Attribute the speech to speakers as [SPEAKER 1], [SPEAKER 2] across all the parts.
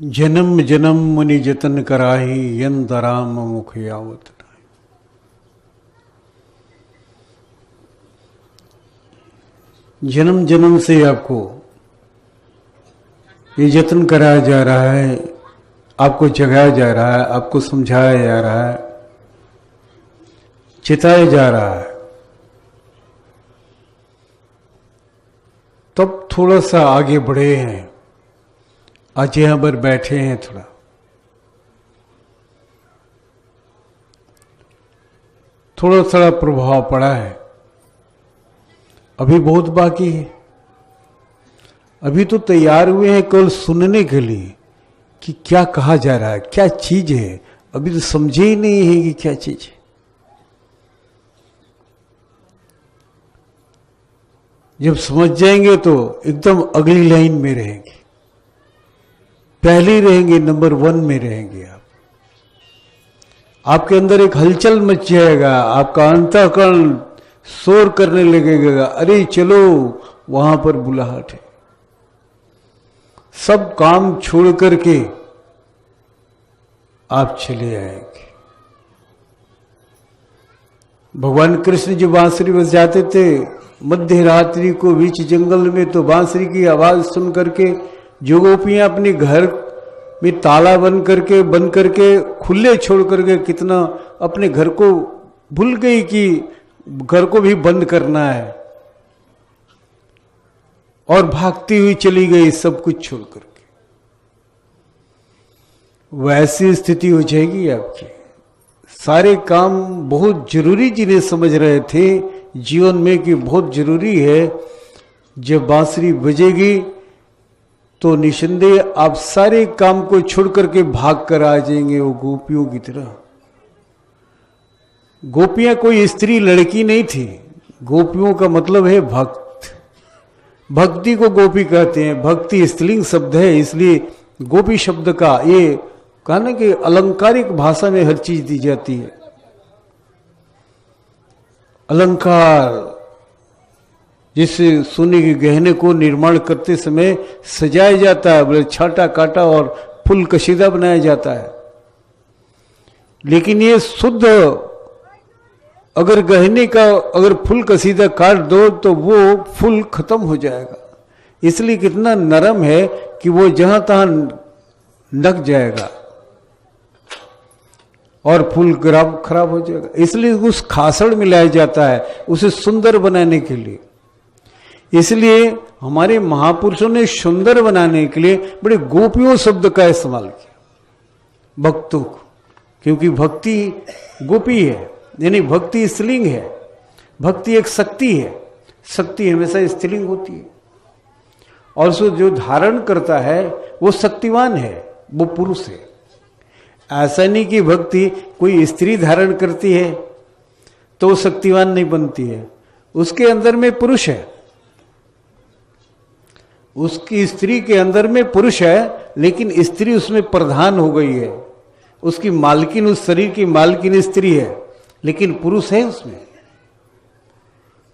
[SPEAKER 1] जन्म जन्म मुनि जतन कराही यंत राम मुख आवत। जन्म जन्म से आपको ये जतन कराया जा रहा है, आपको जगाया जा रहा है, आपको समझाया जा रहा है, चिताया जा रहा है। तब थोड़ा सा आगे बढ़े हैं, आज यहां पर बैठे हैं, थोड़ा थोड़ा प्रभाव पड़ा है। अभी बहुत बाकी है। अभी तो तैयार हुए हैं केवल सुनने के लिए कि क्या कहा जा रहा है, क्या चीज है। अभी तो समझे ही नहीं है कि क्या चीज है। जब समझ जाएंगे तो एकदम अगली लाइन में रहेंगे, पहले रहेंगे, नंबर 1 में रहेंगे आप। आपके अंदर एक हलचल मच जाएगा, आपका अंतःकरण शोर करने लगेगा, अरे चलो वहां पर बुलाहट है। सब काम छोड़ करके आप चले आएंगे। भगवान कृष्ण जो बांसुरी बजाते थे मध्य रात्रि को बीच जंगल में, तो बांसुरी की आवाज सुन करके जो गोपियां अपने घर में ताला बंद करके खुले छोड़ करके कितना अपने घर को भूल गई कि घर को भी बंद करना है, और भागती हुई चली गई सब कुछ छोड़ करके। वैसी स्थिति हो जाएगी आपकी। सारे काम बहुत जरूरी जिन्हें समझ रहे थे जीवन में कि बहुत जरूरी है, जब बांसुरी बजेगी तो निसंदेह आप सारे काम को छोड़ करके भाग कर आ जाएंगे वो गोपियों की तरह। गोपियां कोई स्त्री लड़की नहीं थी। गोपियों का मतलब है भक्त। भक्ति को गोपी कहते हैं। भक्ति स्त्रीलिंग शब्द है, इसलिए गोपी शब्द का ये कहना कि अलंकारिक भाषा में हर चीज दी जाती है। अलंकार जिससे सोने के गहने को निर्माण करते समय सजाया जाता है, बोले छाटा काटा और फुल कशीदा बनाया जाता है। लेकिन ये शुद्ध अगर गहने का अगर फुल कसीदा काट दो तो वो फुल खत्म हो जाएगा। इसलिए कितना नरम है कि वो जहां तहां नक जाएगा और फूल खराब हो जाएगा। इसलिए उस खासड़ मिलाया जाता है उसे सुंदर बनाने के लिए। इसलिए हमारे महापुरुषों ने सुंदर बनाने के लिए बड़े गोपियों शब्द का इस्तेमाल किया भक्तों को, क्योंकि भक्ति गोपी है, यानी भक्ति स्त्रीलिंग है। भक्ति एक शक्ति है, शक्ति हमेशा स्त्रीलिंग होती है, और उसको जो धारण करता है वो शक्तिवान है, वो पुरुष है। ऐसा नहीं कि भक्ति कोई स्त्री धारण करती है तो वो शक्तिवान नहीं बनती है। उसके अंदर में पुरुष है, उसकी स्त्री के अंदर में पुरुष है, लेकिन स्त्री उसमें प्रधान हो गई है। उसकी मालकिन, उस शरीर की मालकिन स्त्री है, लेकिन पुरुष है उसमें,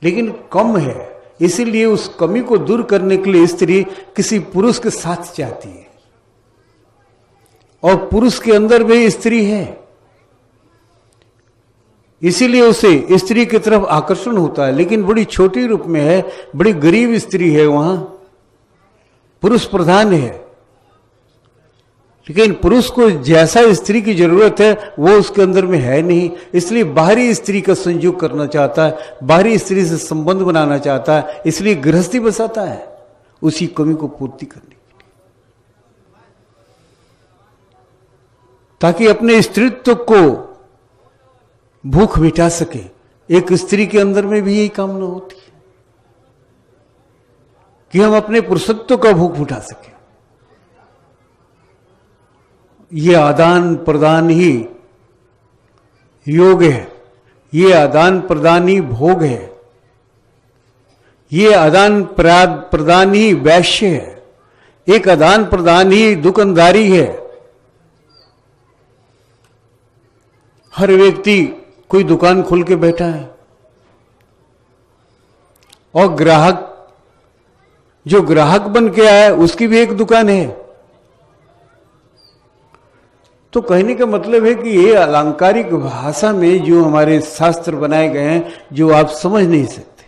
[SPEAKER 1] लेकिन कम है। इसीलिए उस कमी को दूर करने के लिए स्त्री किसी पुरुष के साथ जाती है, और पुरुष के अंदर भी स्त्री है। इसीलिए उसे स्त्री की तरफ आकर्षण होता है, लेकिन बड़ी छोटी रूप में है, बड़ी गरीब स्त्री है, वहां पुरुष प्रधान है। लेकिन पुरुष को जैसा स्त्री की जरूरत है वो उसके अंदर में है नहीं, इसलिए बाहरी स्त्री का संयोग करना चाहता है, बाहरी स्त्री से संबंध बनाना चाहता है, इसलिए गृहस्थी बसाता है उसी कमी को पूर्ति करने के लिए, ताकि अपने स्त्रीत्व को भूख मिटा सके। एक स्त्री के अंदर में भी यही कामना होती है कि हम अपने पुरुषत्व का भूख मिटा सके। ये आदान प्रदान ही योग है, ये आदान प्रदान ही भोग है, ये आदान प्रदान ही वैश्य है, एक आदान प्रदान ही दुकानदारी है। हर व्यक्ति कोई दुकान खोल के बैठा है, और ग्राहक जो ग्राहक बन के आया उसकी भी एक दुकान है। तो कहने का मतलब है कि ये अलंकारिक भाषा में जो हमारे शास्त्र बनाए गए हैं, जो आप समझ नहीं सकते।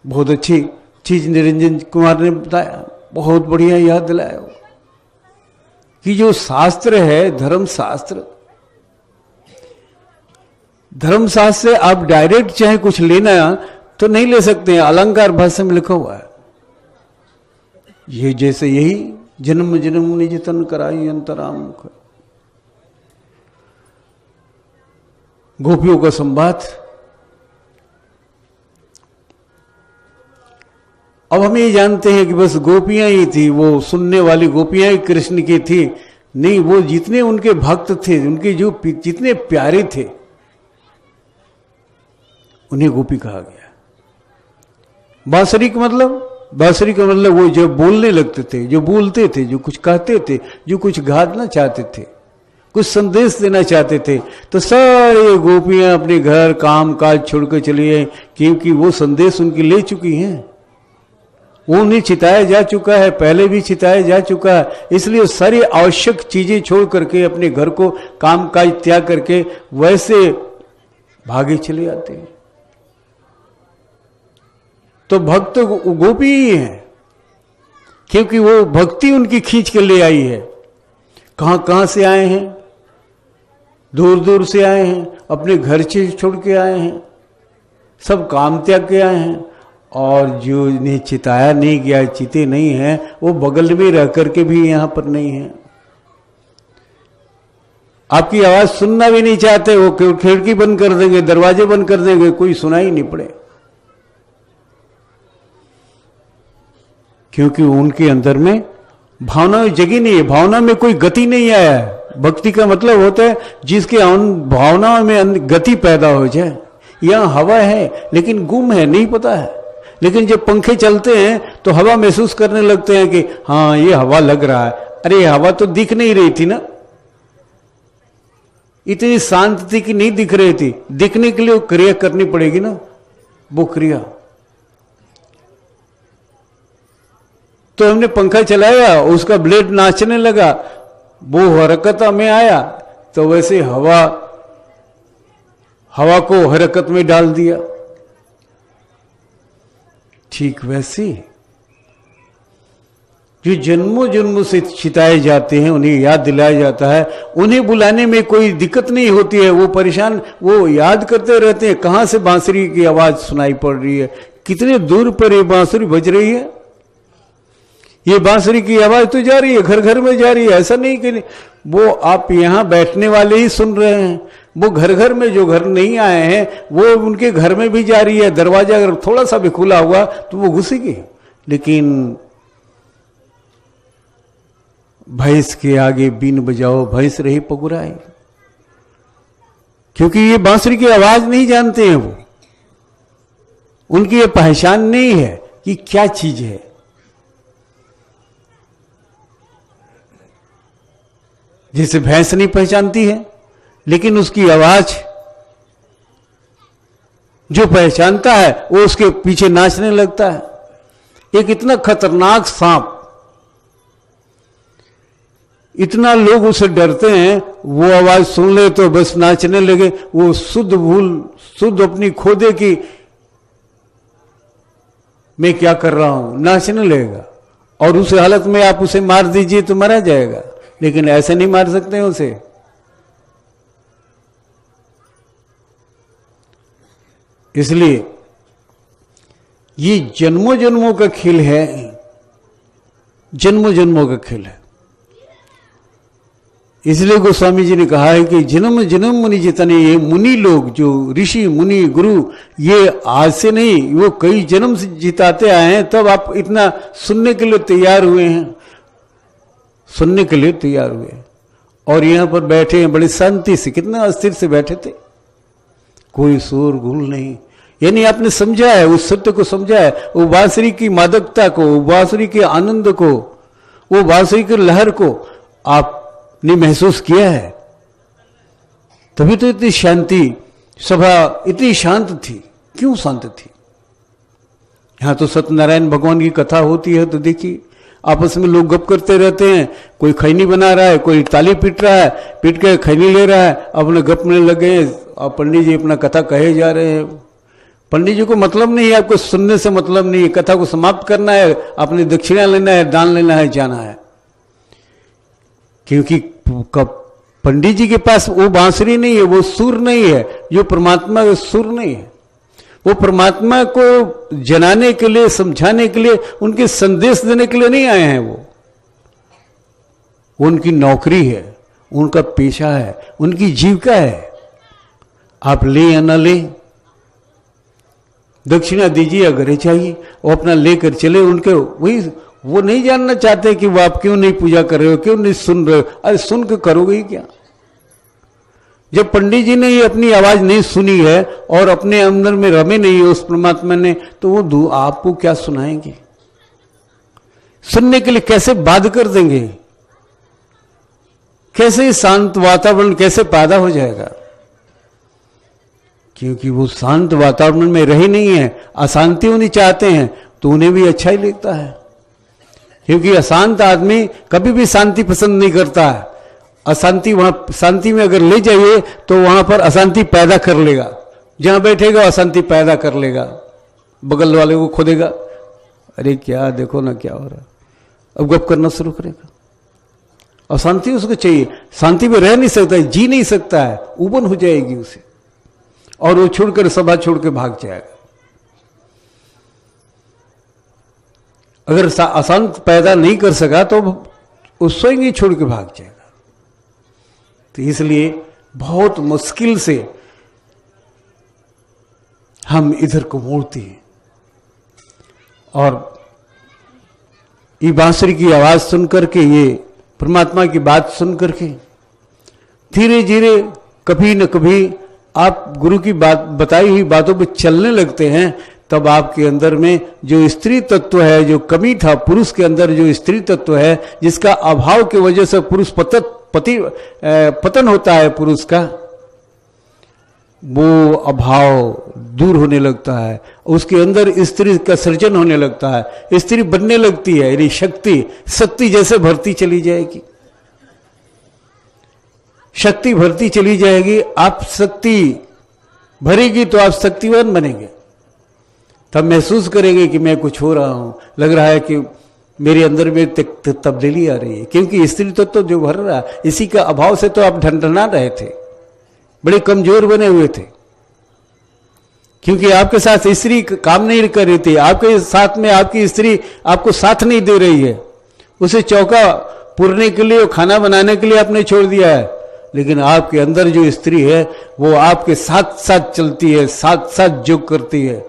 [SPEAKER 1] बहुत अच्छी चीज निरंजन कुमार ने बताया, बहुत बढ़िया याद दिलाया कि जो शास्त्र है, धर्मशास्त्र, धर्मशास्त्र से आप डायरेक्ट चाहे कुछ लेना तो नहीं ले सकते हैं, अलंकार भाषा में लिखा हुआ है। ये जैसे यही जन्म जन्म निज तन कराई अंतराम, गोपियों का संवाद। अब हम ये जानते हैं कि बस गोपियां ही थी, वो सुनने वाली गोपियां ही कृष्ण की थी। नहीं, वो जितने उनके भक्त थे, उनके जो जितने प्यारे थे, उन्हें गोपी कहा गया। बांसुरी का मतलब, बांसुरी का मतलब वो जो बोलने लगते थे, जो बोलते थे, जो कुछ कहते थे, जो कुछ गाना चाहते थे, कुछ संदेश देना चाहते थे, तो सारे गोपियां अपने घर काम काज छोड़कर चली आई, क्योंकि वो संदेश उनकी ले चुकी हैं। वो उन्हें चिताया जा चुका है, पहले भी चिताया जा चुका है। इसलिए सारी आवश्यक चीजें छोड़ करके, अपने घर को काम काज त्याग करके वैसे भागे चले आते हैं। तो भक्त गोपी ही है, क्योंकि वो भक्ति उनकी खींच के ले आई है। कहां कहां से आए हैं, दूर दूर से आए हैं, अपने घर से छोड़ के आए हैं, सब काम त्याग के आए हैं। और जो इन्हें चिताया नहीं गया, चिते नहीं है, वो बगल में रह करके भी यहां पर नहीं है। आपकी आवाज सुनना भी नहीं चाहते, वो खिड़की बंद कर देंगे, दरवाजे बंद कर देंगे, कोई सुनाई नहीं पड़े, क्योंकि उनके अंदर में भावना जगी नहीं है, भावना में कोई गति नहीं आया है। भक्ति का मतलब होता है जिसके भावना में गति पैदा हो जाए। यहां हवा है लेकिन गुम है, नहीं पता है। लेकिन जब पंखे चलते हैं तो हवा महसूस करने लगते हैं कि हाँ ये हवा लग रहा है। अरे हवा तो दिख नहीं रही थी ना, इतनी शांत थी कि नहीं दिख रही थी। दिखने के लिए वो क्रिया करनी पड़ेगी ना, वो क्रिया। तो हमने पंखा चलाया, उसका ब्लेड नाचने लगा, वो हरकत में आया, तो वैसे हवा को हरकत में डाल दिया। ठीक वैसे जो जन्मों जन्मों से चिताए जाते हैं, उन्हें याद दिलाया जाता है। उन्हें बुलाने में कोई दिक्कत नहीं होती है, वो परेशान, वो याद करते रहते हैं कहां से बांसुरी की आवाज सुनाई पड़ रही है, कितने दूर पर ये बांसुरी बज रही है। ये बांसुरी की आवाज तो जा रही है, घर घर में जा रही है। ऐसा नहीं कि वो आप यहां बैठने वाले ही सुन रहे हैं, वो घर घर में जो घर नहीं आए हैं वो उनके घर में भी जा रही है। दरवाजा अगर थोड़ा सा भी खुला हुआ तो वो घुसेगी। लेकिन भैंस के आगे बीन बजाओ, भैंस रही पगुराई, क्योंकि ये बांसुरी की आवाज नहीं जानते हैं। वो उनकी ये पहचान नहीं है कि क्या चीज है। जैसे भैंस नहीं पहचानती है, लेकिन उसकी आवाज जो पहचानता है वो उसके पीछे नाचने लगता है। एक इतना खतरनाक सांप, इतना लोग उसे डरते हैं, वो आवाज सुन ले तो बस नाचने लगे। वो शुद्ध अपनी खोदे की मैं क्या कर रहा हूं, नाचने लगेगा। और उस हालत में आप उसे मार दीजिए तो मारा जाएगा, लेकिन ऐसे नहीं मार सकते उसे। इसलिए ये जन्मों जन्मों का खेल है, जन्मों जन्मों का खेल है। इसलिए गोस्वामी जी ने कहा है कि जन्म जन्म मुनि जितने, ये मुनि लोग जो ऋषि मुनि गुरु, ये आज से नहीं, वो कई जन्म से जिताते आए हैं, तब आप इतना सुनने के लिए तैयार हुए हैं, सुनने के लिए तैयार हुए। और यहां पर बैठे हैं बड़ी शांति से, कितना अस्थिर से बैठे थे, कोई शोर गुल नहीं। यानी आपने समझा है, उस सत्य को समझा है, वो बांसुरी की मादकता को, बांसुरी के आनंद को, वो बांसुरी की लहर को आपने महसूस किया है। तभी तो इतनी शांति, सभा इतनी शांत थी। क्यों शांत थी? यहां तो सत्यनारायण भगवान की कथा होती है तो देखिए, आपस में लोग गप करते रहते हैं, कोई खैनी बना रहा है, कोई ताली पीट रहा है, पीट के खैनी ले रहा है, अपने गप में लगे हैं और पंडित जी अपना कथा कहे जा रहे हैं। पंडित जी को मतलब नहीं है, आपको सुनने से मतलब नहीं है, कथा को समाप्त करना है, अपनी दक्षिणा लेना है, दान लेना है, जाना है। क्योंकि पंडित जी के पास वो बांसुरी नहीं है, वो सुर नहीं है, जो परमात्मा का सुर नहीं है। वो परमात्मा को जनाने के लिए, समझाने के लिए, उनके संदेश देने के लिए नहीं आए हैं। वो उनकी नौकरी है, उनका पेशा है, उनकी जीविका है। आप ले या ना ले, दक्षिणा दीजिए या घरे चाहिए, वो अपना लेकर चले। उनके वही वो नहीं जानना चाहते कि वो आप क्यों नहीं पूजा कर रहे हो, क्यों नहीं सुन रहे हो। अरे सुन के करोगे ही क्या? जब पंडित जी ने ये अपनी आवाज नहीं सुनी है और अपने अंदर में रमे नहीं है उस परमात्मा ने, तो वो आपको क्या सुनाएंगे? सुनने के लिए कैसे बाध्य कर देंगे? कैसे शांत वातावरण कैसे पैदा हो जाएगा? क्योंकि वो शांत वातावरण में रहे नहीं है, अशांति होनी चाहते हैं, तो उन्हें भी अच्छा ही लगता है। क्योंकि अशांत आदमी कभी भी शांति पसंद नहीं करता है। अशांति, वहां शांति में अगर ले जाइए तो वहां पर अशांति पैदा कर लेगा। जहां बैठेगा अशांति पैदा कर लेगा, बगल वाले को खोदेगा, अरे क्या देखो ना क्या हो रहा है, अब गप करना शुरू करेगा। अशांति उसको चाहिए, शांति में रह नहीं सकता है, जी नहीं सकता है, उबन हो जाएगी उसे, और वो छोड़कर सभा छोड़ के भाग जाएगा। अगर अशांत पैदा नहीं कर सका तो वो स्वयं ही छोड़ के भाग जाएगा। तो इसलिए बहुत मुश्किल से हम इधर को मोड़ते हैं, और ये बांसुरी की आवाज सुन करके, ये परमात्मा की बात सुन करके धीरे धीरे कभी न कभी आप गुरु की बात, बताई हुई बातों पर चलने लगते हैं। तब आपके अंदर में जो स्त्री तत्व है, जो कमी था पुरुष के अंदर, जो स्त्री तत्व है, जिसका अभाव की वजह से पुरुष पतन होता है पुरुष का, वो अभाव दूर होने लगता है। उसके अंदर स्त्री का सृजन होने लगता है, स्त्री बनने लगती है। यानी शक्ति जैसे भरती चली जाएगी, शक्ति भरती चली जाएगी। आप शक्ति भरेगी तो आप शक्तिवान बनेंगे। तब महसूस करेंगे कि मैं कुछ हो रहा हूं, लग रहा है कि मेरे अंदर में तब्दीली आ रही है। क्योंकि स्त्री तो जो भर रहा, इसी का अभाव से तो आप ढनढना रहे थे, बड़े कमजोर बने हुए थे। क्योंकि आपके साथ स्त्री काम नहीं कर रही थी, आपके साथ में आपकी स्त्री आपको साथ नहीं दे रही है। उसे चौका पुरने के लिए, खाना बनाने के लिए आपने छोड़ दिया है। लेकिन आपके अंदर जो स्त्री है वो आपके साथ साथ चलती है, साथ साथ योग करती है।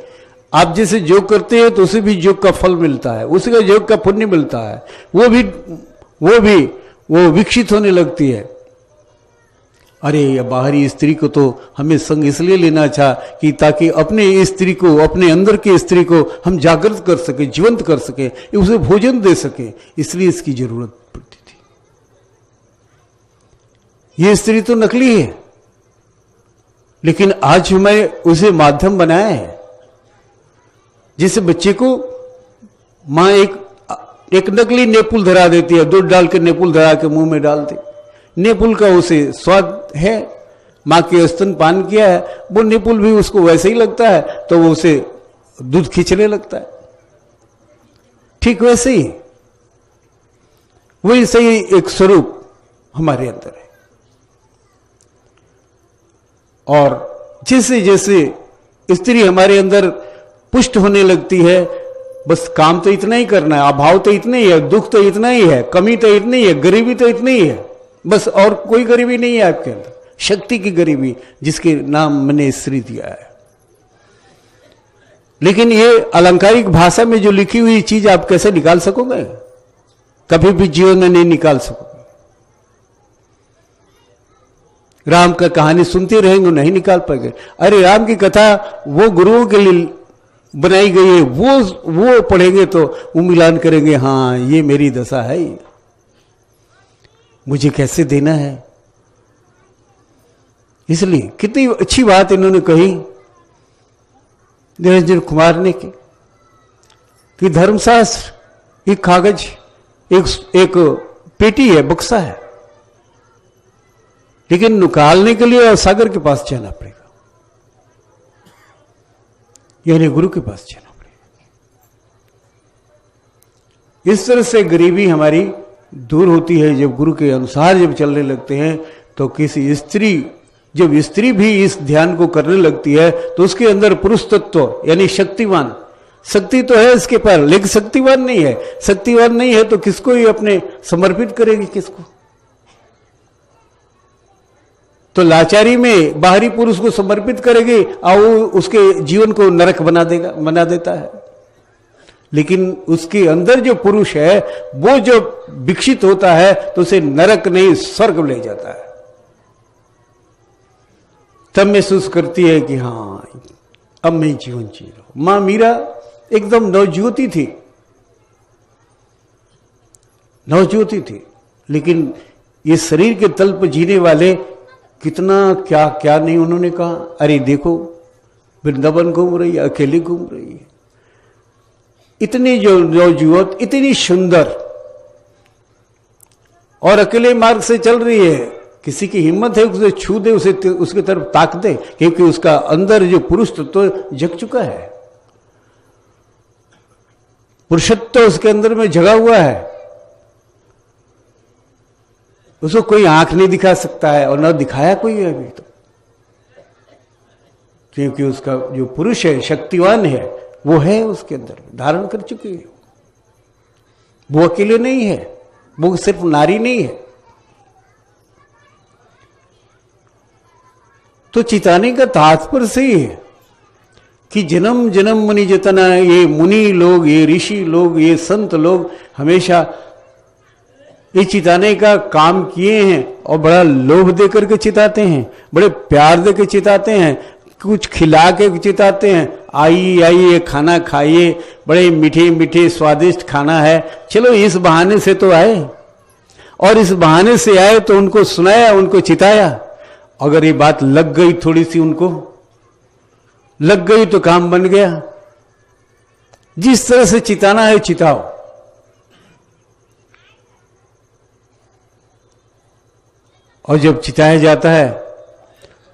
[SPEAKER 1] आप जैसे योग करते हैं तो उसे भी योग का फल मिलता है, उसी का योग का पुण्य मिलता है। वो विकसित होने लगती है। अरे ये बाहरी स्त्री को तो हमें संग इसलिए लेना था कि ताकि अपने स्त्री को, अपने अंदर की स्त्री को हम जागृत कर सके, जीवंत कर सके, उसे भोजन दे सके, इसलिए इसकी जरूरत पड़ती थी। ये स्त्री तो नकली है, लेकिन आज हमें उसे माध्यम बनाया है। जिस बच्चे को मां एक नकली नेपुल धरा देती है, दूध डाल के नेपुल धरा के मुंह में डालती, नेपुल का उसे स्वाद है, मां के स्तन पान किया है, वो नेपुल भी उसको वैसे ही लगता है, तो वो उसे दूध खींचने लगता है। ठीक वैसे ही वही सही एक स्वरूप हमारे अंदर है। और जैसे जैसे स्त्री हमारे अंदर पुष्ट होने लगती है, बस काम तो इतना ही करना है, अभाव तो इतना ही है, दुख तो इतना ही है, कमी तो इतनी ही है, गरीबी तो इतनी ही है, बस और कोई गरीबी नहीं है आपके अंदर। शक्ति की गरीबी, जिसके नाम मैंने स्त्री दिया है। लेकिन ये अलंकारिक भाषा में जो लिखी हुई चीज आप कैसे निकाल सकोगे? कभी भी जीवन में नहीं निकाल सकोगे। राम का कहानी सुनते रहेंगे, नहीं निकाल पाएंगे। अरे राम की कथा वो गुरुओं के लिए बनाई गई है, वो पढ़ेंगे तो वो मिलान करेंगे, हाँ ये मेरी दशा है, मुझे कैसे देना है। इसलिए कितनी अच्छी बात इन्होंने कही निरंजन कुमार ने कि धर्मशास्त्र एक कागज एक पेटी है, बक्सा है, लेकिन निकालने के लिए सागर के पास जाना पड़ेगा, यानी गुरु के पास जाना पड़ेगा। इस तरह से गरीबी हमारी दूर होती है जब गुरु के अनुसार जब चलने लगते हैं। तो किसी स्त्री, जब स्त्री भी इस ध्यान को करने लगती है तो उसके अंदर पुरुष तत्व यानी शक्तिवान, शक्ति तो है इसके पास लेकिन शक्तिवान नहीं है। शक्तिवान नहीं है तो किसको ही अपने समर्पित करेगी, किसको? तो लाचारी में बाहरी पुरुष को समर्पित करेगी और वो उसके जीवन को नरक बना देता है। लेकिन उसके अंदर जो पुरुष है वो जो विकसित होता है तो उसे नरक नहीं स्वर्ग ले जाता है। तब महसूस करती है कि हाँ अब मैं जीवन जी रहा हूं। मां मीरा एकदम नवज्योति थी, नवज्योति थी, लेकिन ये शरीर के तल पर जीने वाले कितना क्या क्या नहीं उन्होंने कहा। अरे देखो वृंदावन घूम रही है, अकेली घूम रही है, इतनी जो नवजुवत इतनी सुंदर और अकेले मार्ग से चल रही है, किसी की हिम्मत है उसे छू दे, उसे उसकी तरफ ताक दे, क्योंकि उसका अंदर जो पुरुष तो जग चुका है, पुरुषत्व उसके अंदर में जगा हुआ है। उसको कोई आंख नहीं दिखा सकता है और न दिखाया कोई है अभी तो, क्योंकि उसका जो पुरुष है शक्तिवान है वो है उसके अंदर धारण कर चुकी है। वो अकेले नहीं है, वो सिर्फ नारी नहीं है। तो चिताने का तात्पर्य से ही है कि जन्म जन्म मुनि जतना, ये मुनि लोग, ये ऋषि लोग, ये संत लोग हमेशा ये चिताने का काम किए हैं और बड़ा लोभ देकर के चिताते हैं, बड़े प्यार देकर चिताते हैं, कुछ खिला के चिताते हैं। आइए खाना खाइए, बड़े मीठे मीठे स्वादिष्ट खाना है, चलो इस बहाने से तो आए, और इस बहाने से आए तो उनको सुनाया, उनको चिताया। अगर ये बात लग गई, थोड़ी सी उनको लग गई तो काम बन गया। जिस तरह से चिताना है चिताओ। और जब चिताया जाता है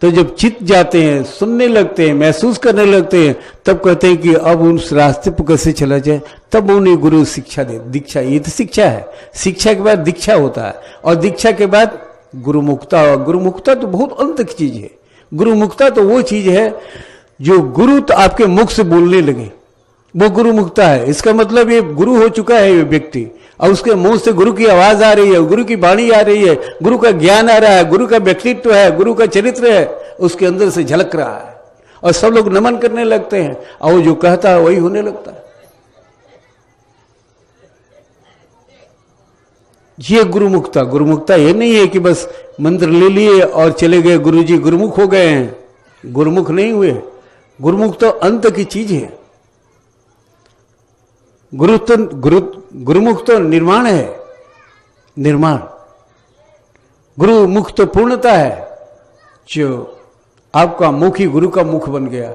[SPEAKER 1] तो जब चित जाते हैं, सुनने लगते हैं, महसूस करने लगते हैं, तब कहते हैं कि अब उस रास्ते पर कैसे चला जाए। तब उन्हें गुरु शिक्षा दे। दीक्षा, ये तो शिक्षा है, शिक्षा के बाद दीक्षा होता है, और दीक्षा के बाद गुरुमुक्ता। गुरुमुक्ता तो बहुत अंत की चीज है। गुरुमुक्ता तो वो चीज है जो गुरु तो आपके मुख से बोलने लगे, वो गुरुमुक्ता है। इसका मतलब ये गुरु हो चुका है ये व्यक्ति, और उसके मुंह से गुरु की आवाज आ रही है, गुरु की वाणी आ रही है, गुरु का ज्ञान आ रहा है, गुरु का व्यक्तित्व है, गुरु का चरित्र है, उसके अंदर से झलक रहा है, और सब लोग नमन करने लगते हैं, और वो जो कहता है वही होने लगता है। ये गुरुमुक्ता। गुरुमुक्ता ये नहीं है कि बस मंत्र ले लिए और चले गए, गुरुजी गुरुमुख हो गए हैं। गुरुमुख नहीं हुए। गुरुमुख तो अंत की चीज है। गुरुमुख तो निर्माण है, निर्माण। गुरुमुख तो पूर्णता है। जो आपका मुख ही गुरु का मुख बन गया।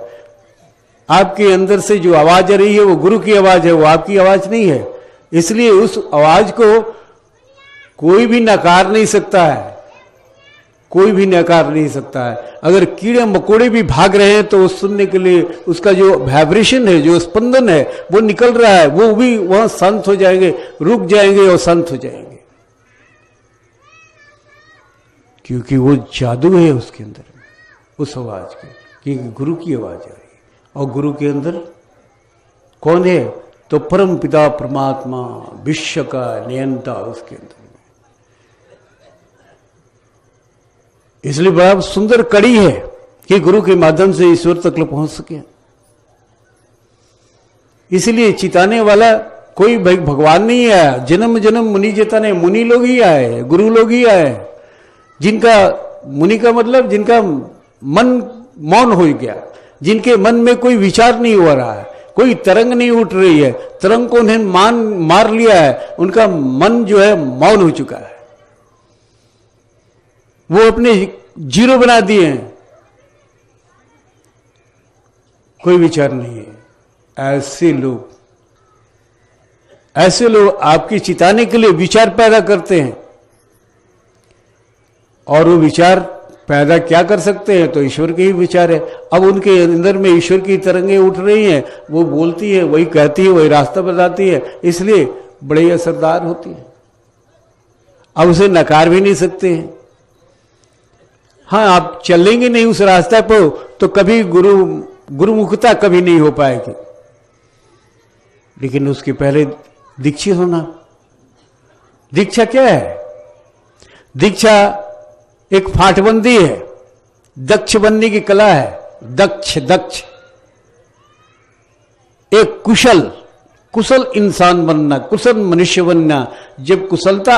[SPEAKER 1] आपके अंदर से जो आवाज आ रही है वो गुरु की आवाज है, वो आपकी आवाज नहीं है। इसलिए उस आवाज को कोई भी नकार नहीं सकता है, कोई भी नकार नहीं सकता है। अगर कीड़े मकोड़े भी भाग रहे हैं तो सुनने के लिए उसका जो वाइब्रेशन है, जो स्पंदन है वो निकल रहा है, वो भी वहां शांत हो जाएंगे, रुक जाएंगे और शांत हो जाएंगे, क्योंकि वो जादू है उसके अंदर, उस आवाज के, क्योंकि गुरु की आवाज आ रही है। और गुरु के अंदर कौन है? तो परम पिता परमात्मा, विश्व का नियंता उसके अंदर। इसलिए बड़ा सुंदर कड़ी है कि गुरु के माध्यम से ईश्वर तक पहुंच सके। इसलिए चिताने वाला कोई भगवान नहीं आया। जन्म जन्म मुनि जिताने, मुनि लोग ही आए, गुरु लोग ही आए, जिनका, मुनि का मतलब जिनका मन मौन हो गया, जिनके मन में कोई विचार नहीं हो रहा है, कोई तरंग नहीं उठ रही है, तरंग को उन्हें मार लिया है, उनका मन जो है मौन हो चुका है, वो अपने जीरो बना दिए हैं, कोई विचार नहीं है। ऐसे लोग ऐसे लोग आपकी चिताने के लिए विचार पैदा करते हैं, और वो विचार पैदा क्या कर सकते हैं? तो ईश्वर के ही विचार है। अब उनके अंदर में ईश्वर की तरंगें उठ रही हैं, वो बोलती है, वही कहती है, वही रास्ता बताती है, इसलिए बड़े असरदार होती है। अब उसे नकार भी नहीं सकते हैं। हाँ, आप चलेंगे नहीं उस रास्ते पर तो कभी गुरुमुखता कभी नहीं हो पाएगी, लेकिन उसके पहले दीक्षित होना। दीक्षा क्या है? दीक्षा एक फाटबंदी है, दक्ष बनने की कला है। दक्ष एक कुशल इंसान बनना, कुशल मनुष्य बनना। जब कुशलता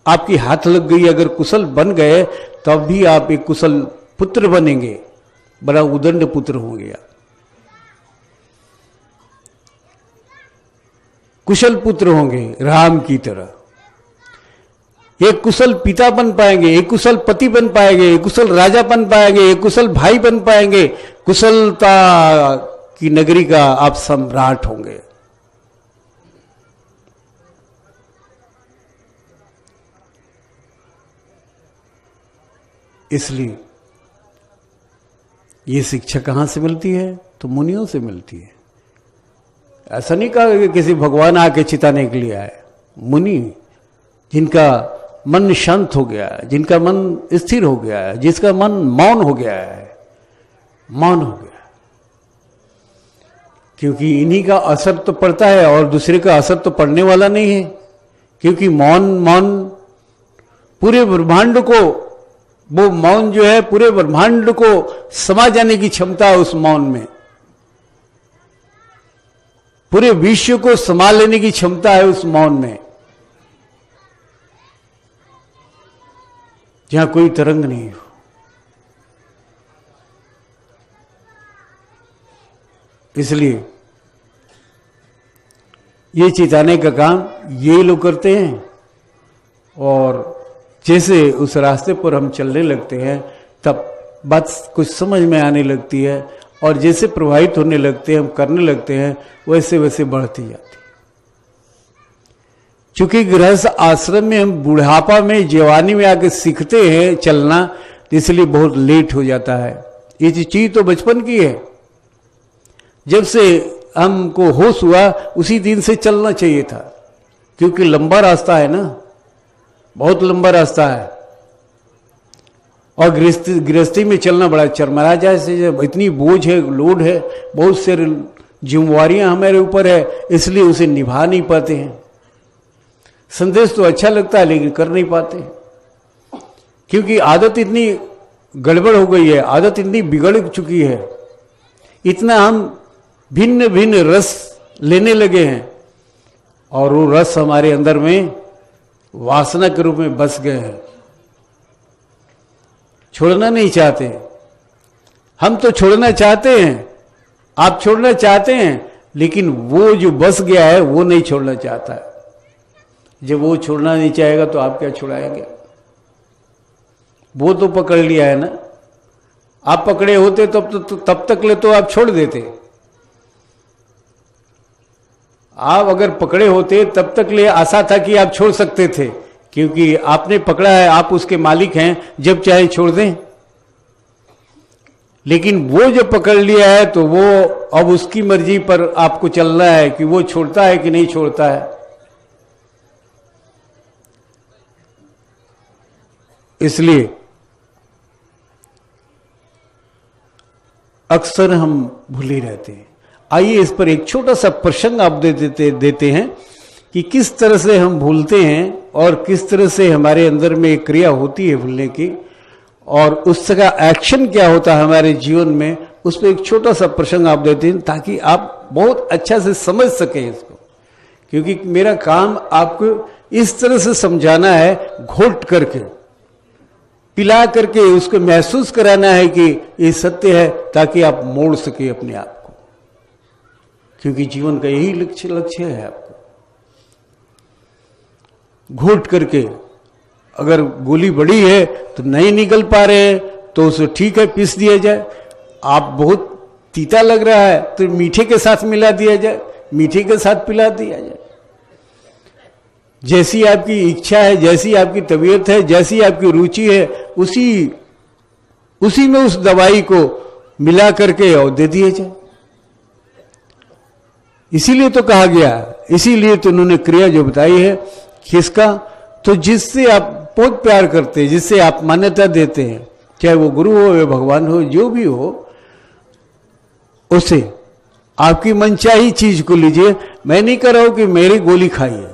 [SPEAKER 1] आपकी हाथ लग गई, अगर कुशल बन गए, तब भी आप एक कुशल पुत्र बनेंगे, बड़ा उदंड पुत्र होंगे आप, कुशल पुत्र होंगे राम की तरह। एक कुशल पिता बन पाएंगे, एक कुशल पति बन पाएंगे, एक कुशल राजा बन पाएंगे, एक कुशल भाई बन पाएंगे। कुशलता की नगरी का आप सम्राट होंगे। इसलिए ये शिक्षा कहां से मिलती है? तो मुनियों से मिलती है। ऐसा नहीं कहा कि किसी भगवान आके चिताने के लिए आए। मुनि जिनका मन शांत हो गया है, जिनका मन स्थिर हो गया है, जिसका मन मौन हो गया है, मौन हो गया, क्योंकि इन्हीं का असर तो पड़ता है और दूसरे का असर तो पड़ने वाला नहीं है। क्योंकि मौन पूरे ब्रह्मांड को, वो मौन जो है पूरे ब्रह्मांड को समा जाने की क्षमता है उस मौन में। पूरे विश्व को समा लेने की क्षमता है उस मौन में, जहां कोई तरंग नहीं हो। इसलिए ये चिताने का काम ये लोग करते हैं। और जैसे उस रास्ते पर हम चलने लगते हैं, तब बात कुछ समझ में आने लगती है, और जैसे प्रभावित होने लगते हैं, हम करने लगते हैं, वैसे वैसे बढ़ती जाती। चूंकि गृहस्थ आश्रम में हम बुढ़ापा में, जवानी में आके सीखते हैं चलना, इसलिए बहुत लेट हो जाता है। ये चीज तो बचपन की है। जब से हमको होश हुआ उसी दिन से चलना चाहिए था, क्योंकि लंबा रास्ता है ना, बहुत लंबा रास्ता है। और गृहस्थी में चलना बड़ा चरमरा जाए से, जब इतनी बोझ है, लोड है, बहुत से जिम्मेवारियां हमारे ऊपर है, इसलिए उसे निभा नहीं पाते हैं। संदेश तो अच्छा लगता है लेकिन कर नहीं पाते, क्योंकि आदत इतनी गड़बड़ हो गई है, आदत इतनी बिगड़ चुकी है, इतना हम भिन्न भिन्न रस लेने लगे हैं, और वो रस हमारे अंदर में वासना के रूप में बस गए हैं। छोड़ना नहीं चाहते। हम तो छोड़ना चाहते हैं, आप छोड़ना चाहते हैं, लेकिन वो जो बस गया है वो नहीं छोड़ना चाहता है। जब वो छोड़ना नहीं चाहेगा तो आप क्या छुड़ाएंगे? वो तो पकड़ लिया है ना। आप पकड़े होते तब तक ले तो आप छोड़ देते। आप अगर पकड़े होते तब तक ले आशा था कि आप छोड़ सकते थे, क्योंकि आपने पकड़ा है, आप उसके मालिक हैं, जब चाहे छोड़ दें। लेकिन वो जब पकड़ लिया है तो वो अब उसकी मर्जी पर आपको चलना है कि वो छोड़ता है कि नहीं छोड़ता है। इसलिए अक्सर हम भूले रहते हैं। आइए इस पर एक छोटा सा प्रसंग आप देते हैं कि किस तरह से हम भूलते हैं और किस तरह से हमारे अंदर में एक क्रिया होती है भूलने की, और उसका एक्शन क्या होता है हमारे जीवन में। उस पर एक छोटा सा प्रसंग आप देते हैं ताकि आप बहुत अच्छा से समझ सकें इसको, क्योंकि मेरा काम आपको इस तरह से समझाना है, घोट करके, पिला करके उसको महसूस कराना है कि ये सत्य है, ताकि आप मोड़ सके अपने आप को, क्योंकि जीवन का यही लक्ष्य है आपको। घोट करके, अगर गोली बड़ी है तो नहीं निकल पा रहे तो उसे ठीक है पीस दिया जाए। आप बहुत तीता लग रहा है तो मीठे के साथ मिला दिया जाए, मीठे के साथ पिला दिया जाए। जैसी आपकी इच्छा है, जैसी आपकी तबीयत है, जैसी आपकी रुचि है, उसी में उस दवाई को मिला करके और दे दिए जाए। इसीलिए तो कहा गया, इसीलिए तो उन्होंने क्रिया जो बताई है किसका, तो जिससे आप बहुत प्यार करते हैं, जिससे आप मान्यता देते हैं, चाहे वो गुरु हो या भगवान हो, जो भी हो, उसे आपकी मनचाही चीज को लीजिए। मैं नहीं कह रहा हूं कि मेरी गोली खाइए,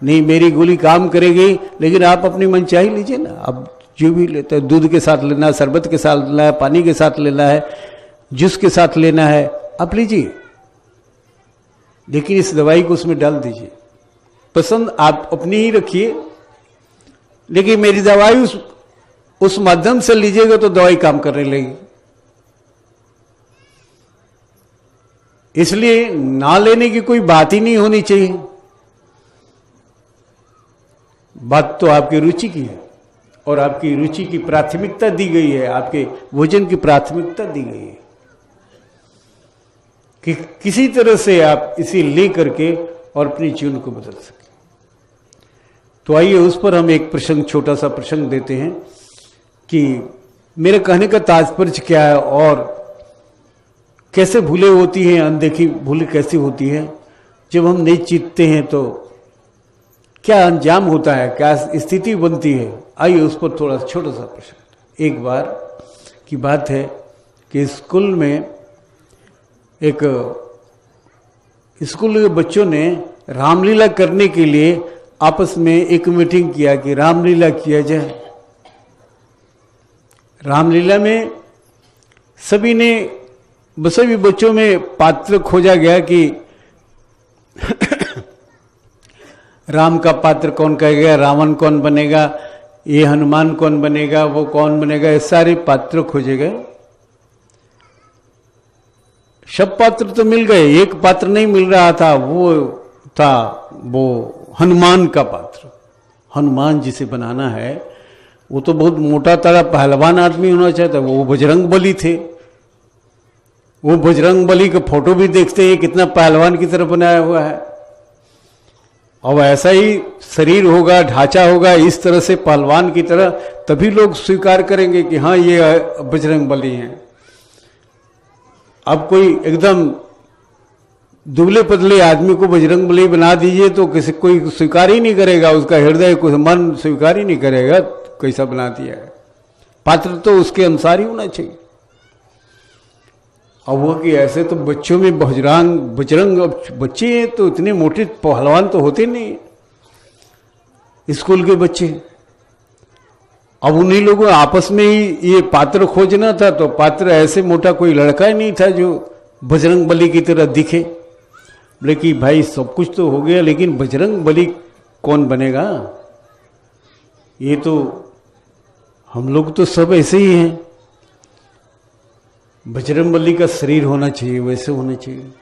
[SPEAKER 1] नहीं, मेरी गोली काम करेगी, लेकिन आप अपनी मनचाही लीजिए ना। आप जो भी लेते हैं, दूध के साथ लेना है, शरबत के साथ लेना है, पानी के साथ लेना है, जूस के साथ लेना है, आप लीजिए, लेकिन इस दवाई को उसमें डाल दीजिए। पसंद आप अपनी ही रखिए, लेकिन मेरी दवाई उस माध्यम से लीजिएगा तो दवाई काम करने लगेगी। इसलिए ना लेने की कोई बात ही नहीं होनी चाहिए। बात तो आपकी रुचि की है, और आपकी रुचि की प्राथमिकता दी गई है, आपके भोजन की प्राथमिकता दी गई है कि किसी तरह से आप इसे ले करके और अपने जीवन को बदल सकें। तो आइए उस पर हम एक प्रसंग, छोटा सा प्रसंग देते हैं कि मेरे कहने का तात्पर्य क्या है और कैसे भूलें होती हैं, अनदेखी भूलें कैसी होती हैं, जब हम नहीं जीतते हैं तो क्या अंजाम होता है, क्या स्थिति बनती है। आइए उस पर थोड़ा छोटा सा प्रश्न। एक बार की बात है कि स्कूल में स्कूल के बच्चों ने रामलीला करने के लिए आपस में एक मीटिंग किया कि रामलीला किया जाए। रामलीला में सभी बच्चों में पात्र खोजा गया कि राम का पात्र कौन कहेगा, रावण कौन बनेगा, ये हनुमान कौन बनेगा, वो कौन बनेगा, ये सारे पात्र खोजे गए। सब पात्र तो मिल गए, एक पात्र नहीं मिल रहा था, वो हनुमान का पात्र। हनुमान जिसे बनाना है वो तो बहुत मोटा तारा पहलवान आदमी होना चाहता है। वो बजरंग बली थे, वो बजरंग बली का फोटो भी देखते हैं, कितना पहलवान की तरह बनाया हुआ है। और ऐसा ही शरीर होगा, ढांचा होगा, इस तरह से पहलवान की तरह, तभी लोग स्वीकार करेंगे कि हाँ ये बजरंग बली हैं। अब कोई एकदम दुबले पतले आदमी को बजरंग बली बना दीजिए तो कोई स्वीकार ही नहीं करेगा, उसका हृदय कोई मन स्वीकार ही नहीं करेगा कैसा बना दिया है। पात्र तो उसके अनुसार ही होना चाहिए। अब वो कि ऐसे तो बच्चों में बजरंग बच्चे हैं तो इतने मोटे पहलवान तो होते नहीं, स्कूल के बच्चे। अब उन्हीं लोगों आपस में ही ये पात्र खोजना था, तो पात्र ऐसे मोटा कोई लड़का ही नहीं था जो बजरंग बली की तरह दिखे। बोले कि भाई सब कुछ तो हो गया, लेकिन बजरंग बली कौन बनेगा? ये तो हम लोग तो सब ऐसे ही हैं। बजरंग बली का शरीर होना चाहिए, वैसे होना चाहिए।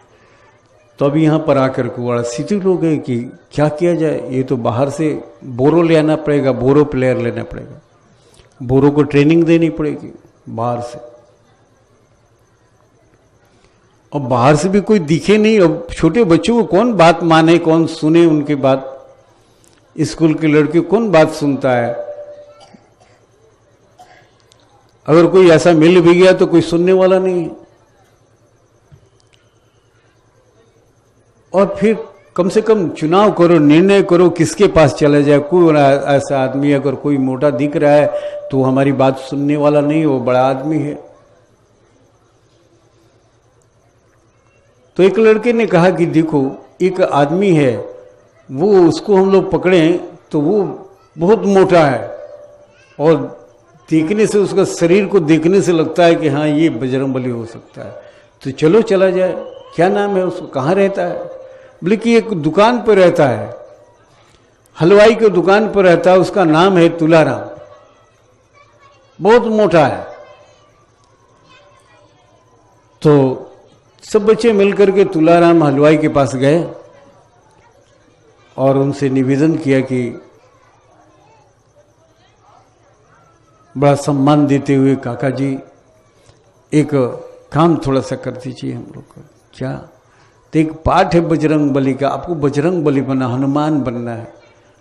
[SPEAKER 1] तो अब यहाँ पर आकर के बड़ा शिथिल हो गए कि क्या किया जाए। ये तो बाहर से बोरो ले आना पड़ेगा, बोरो प्लेयर लेना पड़ेगा, बोरो को ट्रेनिंग देनी पड़ेगी बाहर से। और बाहर से भी कोई दिखे नहीं। अब छोटे बच्चों को कौन बात माने, कौन सुने उनकी बात? स्कूल के लड़के कौन बात सुनता है? अगर कोई ऐसा मिल भी गया तो कोई सुनने वाला नहीं है। और फिर कम से कम चुनाव करो, निर्णय करो किसके पास चला जाए। कोई ऐसा आदमी अगर कोई मोटा दिख रहा है तो हमारी बात सुनने वाला नहीं, वो बड़ा आदमी है। तो एक लड़के ने कहा कि देखो एक आदमी है, वो उसको हम लोग पकड़ें तो वो बहुत मोटा है, और देखने से, उसका शरीर को देखने से लगता है कि हाँ ये बजरंगबली हो सकता है। तो चलो चला जाए। क्या नाम है उसको, कहाँ रहता है? बोले कि एक दुकान पर रहता है, हलवाई की दुकान पर रहता है, उसका नाम है तुलाराम, बहुत मोटा है। तो सब बच्चे मिलकर के तुलाराम हलवाई के पास गए और उनसे निवेदन किया कि बड़ा सम्मान देते हुए, काका जी एक काम थोड़ा सा कर दीजिए हम लोग को। क्या? तो एक पाठ है बजरंग बली का, आपको बजरंग बली बनना, हनुमान बनना है।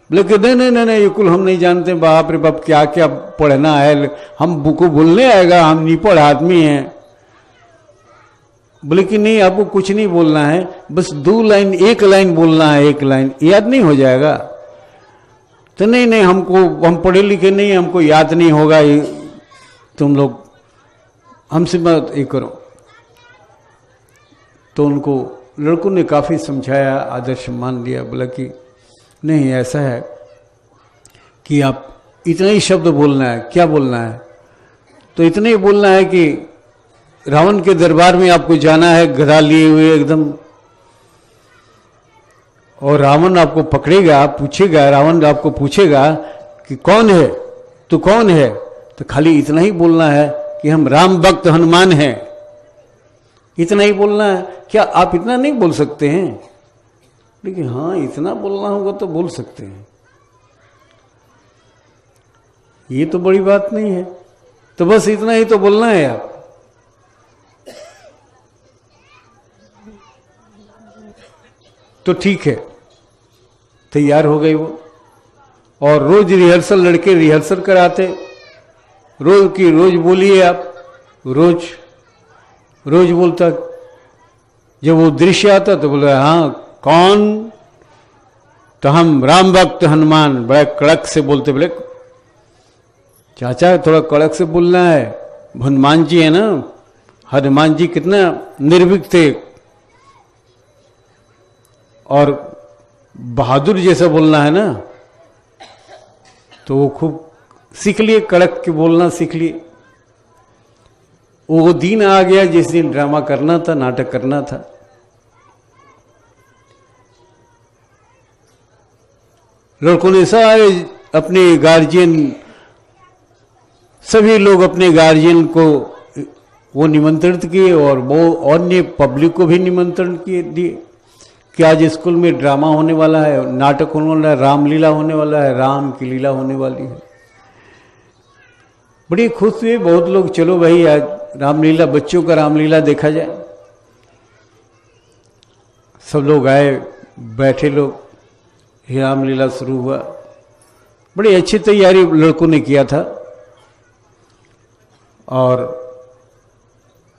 [SPEAKER 1] बोले कि नहीं नहीं नहीं नहीं, ये कुल हम नहीं जानते, बाप रे बाप क्या क्या पढ़ना है, हम बुको बोलने आएगा, हम नहीं पढ़ आदमी हैं। बोले कि नहीं, आपको कुछ नहीं बोलना है, बस 2 लाइन, 1 लाइन बोलना है, 1 लाइन, याद नहीं हो जाएगा। तो नहीं नहीं, हम पढ़े लिखे नहीं, हमको याद नहीं होगा, ये तुम लोग हमसे मत ये करो। तो उनको लड़कों ने काफ़ी समझाया, आदर्श मान लिया। बोला कि नहीं, ऐसा है कि आप इतना ही शब्द बोलना है। क्या बोलना है? तो इतना ही बोलना है कि रावण के दरबार में आपको जाना है गदा लिए हुए एकदम, और रावण आपको पकड़ेगा, पूछेगा, रावण आपको पूछेगा कि कौन है, तू कौन है? तो खाली इतना ही बोलना है कि हम राम भक्त हनुमान हैं। इतना ही बोलना है। क्या आप इतना नहीं बोल सकते हैं? लेकिन हाँ, इतना बोलना होगा तो बोल सकते हैं, ये तो बड़ी बात नहीं है। तो बस इतना ही तो बोलना है आप। तो ठीक है, तैयार हो गई वो। और रोज रिहर्सल, लड़के रिहर्सल कराते, रोज की रोज बोलिए आप, रोज रोज बोलता। जब वो दृश्य आता तो बोले हाँ कौन? तो हम राम भक्त हनुमान। बड़ा कड़क से बोलते। बोले चाचा थोड़ा कड़क से बोलना है, हनुमान जी है ना। हनुमान जी कितना निर्भीक थे और बहादुर जैसा बोलना है ना। तो वो खूब सीख लिए, कड़क के बोलना सीख लिए। वो दिन आ गया जिस दिन ड्रामा करना था, नाटक करना था। लड़कों ने सारे अपने गार्जियन, सभी लोग अपने गार्जियन को वो निमंत्रित किए और वो अन्य पब्लिक को भी निमंत्रण किए दिए कि आज स्कूल में ड्रामा होने वाला है, नाटक होने वाला है, रामलीला होने वाला है, राम की लीला होने वाली है। बड़ी खुश हुए बहुत लोग। चलो भाई आज रामलीला, बच्चों का रामलीला देखा जाए। सब लोग आए, बैठे लोग, रामलीला शुरू हुआ। बड़ी अच्छी तैयारी लड़कों ने किया था। और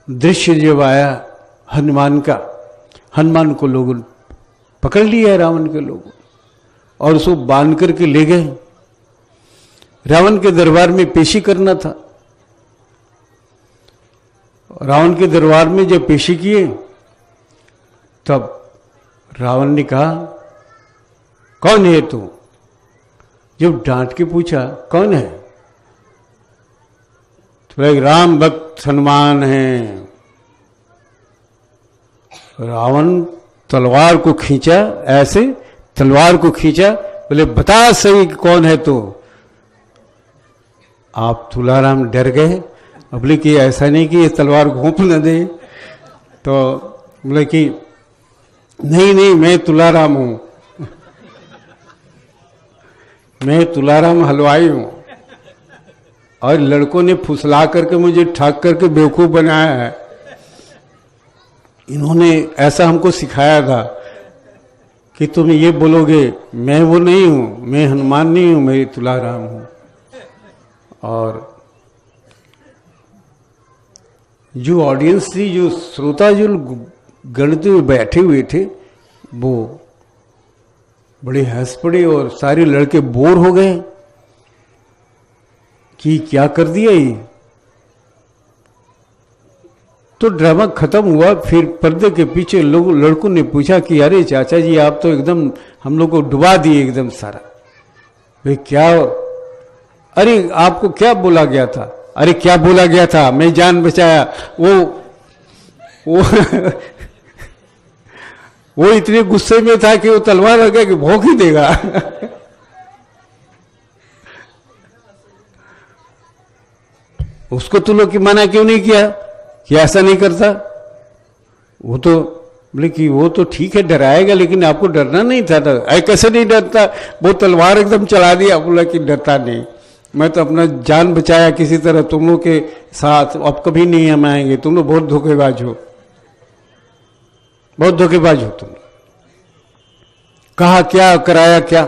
[SPEAKER 1] दृश्य जब आया हनुमान का, हनुमान को लोगों ने पकड़ लिया, रावण के लोग, और उसको बांध करके ले गए। रावण के दरबार में पेशी करना था। रावण के दरबार में जब पेशी किए तब रावण ने कहा कौन है तू? जब डांट के पूछा कौन है, तो एक राम भक्त हनुमान है। रावण तलवार को खींचा, ऐसे तलवार को खींचा, बोले बता सही कौन है तू? आप तुलाराम डर गए। बोले कि ऐसा नहीं कि ये तलवार घोंप न दे। तो बोले कि नहीं नहीं, मैं तुलाराम हूं, मैं तुलाराम हलवाई हूं। और लड़कों ने फुसला करके मुझे ठग करके बेवकूफ बनाया है। इन्होंने ऐसा हमको सिखाया था कि तुम ये बोलोगे मैं वो नहीं हूं, मैं हनुमान नहीं हूं, मैं तुलाराम हूं। और जो ऑडियंस थी, जो श्रोता, जो गणित में बैठे हुए थे, वो बड़े हंस पड़े और सारे लड़के बोर हो गए कि क्या कर दिया ये। तो ड्रामा खत्म हुआ। फिर पर्दे के पीछे लोग, लड़कों ने पूछा कि अरे चाचा जी आप तो एकदम हम लोग को डुबा दिए एकदम सारा। भाई क्या? अरे आपको क्या बोला गया था? अरे क्या बोला गया था? मैं जान बचाया। वो वो इतने गुस्से में था कि वो तलवार लगा कि भोंक ही देगा। उसको तुम लोग की मना क्यों नहीं किया कि ऐसा नहीं करता? वो तो बोले कि वो तो ठीक है डराएगा, लेकिन आपको डरना नहीं था। कैसे नहीं डरता? वो तलवार एकदम चला दिया। बोला कि डरता नहीं, मैं तो अपना जान बचाया किसी तरह तुम लोग के साथ। अब कभी नहीं हम आएंगे, तुम लोग बहुत धोखेबाज हो, बहुत धोखेबाज हो तुम। कहा क्या, कराया क्या?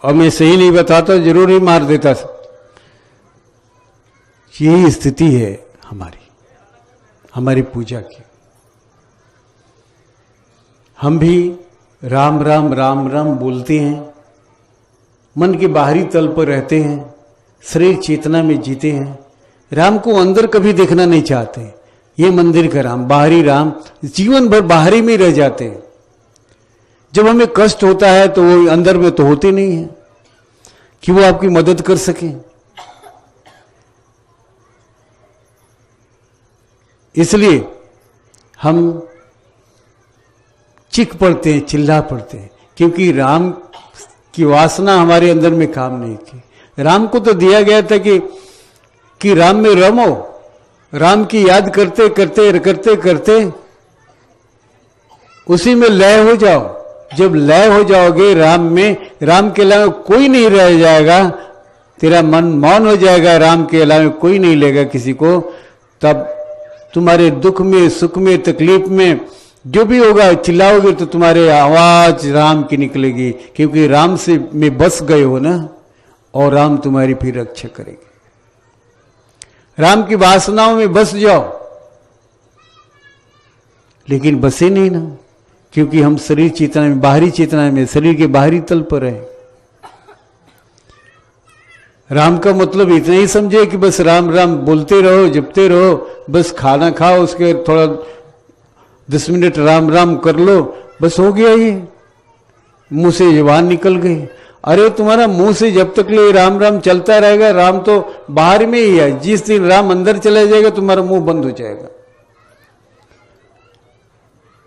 [SPEAKER 1] और मैं सही नहीं बताता जरूर ही मार देता। यही स्थिति है हमारी पूजा की। हम भी राम राम राम राम बोलते हैं, मन के बाहरी तल पर रहते हैं, शरीर चेतना में जीते हैं, राम को अंदर कभी देखना नहीं चाहते। ये मंदिर का राम, बाहरी राम, जीवन भर बाहरी में रह जाते हैं। जब हमें कष्ट होता है तो वो अंदर में तो होते नहीं है कि वो आपकी मदद कर सके। इसलिए हम चीख पड़ते हैं, चिल्ला पड़ते हैं, क्योंकि राम की वासना हमारे अंदर में काम नहीं की। राम को तो दिया गया था कि राम में रमो, राम की याद करते करते करते करते उसी में लय हो जाओ। जब लय हो जाओगे राम में, राम के अलावा कोई नहीं रह जाएगा, तेरा मन मौन हो जाएगा, राम के अलावा कोई नहीं लेगा किसी को, तब तुम्हारे दुख में, सुख में, तकलीफ में जो भी होगा चिल्लाओगे तो तुम्हारे आवाज राम की निकलेगी, क्योंकि राम से में बस गए हो ना, और राम तुम्हारी फिर रक्षा करेंगे। राम की वासनाओं में बस जाओ, लेकिन बसे नहीं ना, क्योंकि हम शरीर चेतना में, बाहरी चेतना में, शरीर के बाहरी तल पर है। राम का मतलब इतना ही समझे कि बस राम राम बोलते रहो, जपते रहो, बस खाना खाओ, उसके थोड़ा 10 मिनट राम राम कर लो, बस हो गया, ये मुंह से जुबान निकल गई। अरे तुम्हारा मुंह से जब तक ले राम राम चलता रहेगा, राम तो बाहर में ही है। जिस दिन राम अंदर चला जाएगा तुम्हारा मुंह बंद हो जाएगा।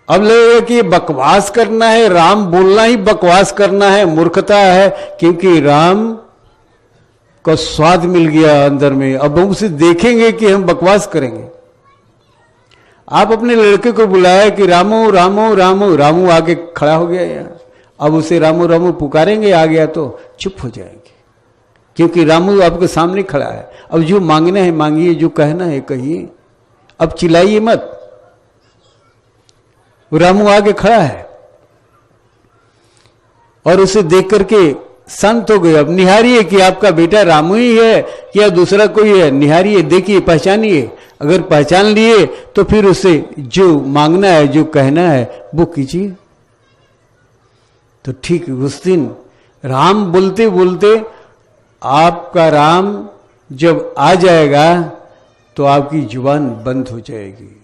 [SPEAKER 1] अब लगेगा कि बकवास करना है, राम बोलना ही बकवास करना है, मूर्खता है, क्योंकि राम का स्वाद मिल गया अंदर में। अब हम उसे देखेंगे कि हम बकवास करेंगे। आप अपने लड़के को बुलाया कि रामू रामू रामू, रामू आके खड़ा हो गया यार, अब उसे रामू रामू पुकारेंगे, आ गया तो चुप हो जाएंगे, क्योंकि रामू आपके सामने खड़ा है। अब जो मांगना है मांगिए, जो कहना है कहिए, अब चिल्लाइए मत। रामू आगे खड़ा है और उसे देख करके शांत हो गए। अब निहारिए कि आपका बेटा रामू ही है या दूसरा कोई है, निहारिए, देखिए, पहचानिए। अगर पहचान लिए तो फिर उसे जो मांगना है, जो कहना है वो कीजिए। तो ठीक उस दिन राम बोलते बोलते आपका राम जब आ जाएगा तो आपकी जुबान बंद हो जाएगी।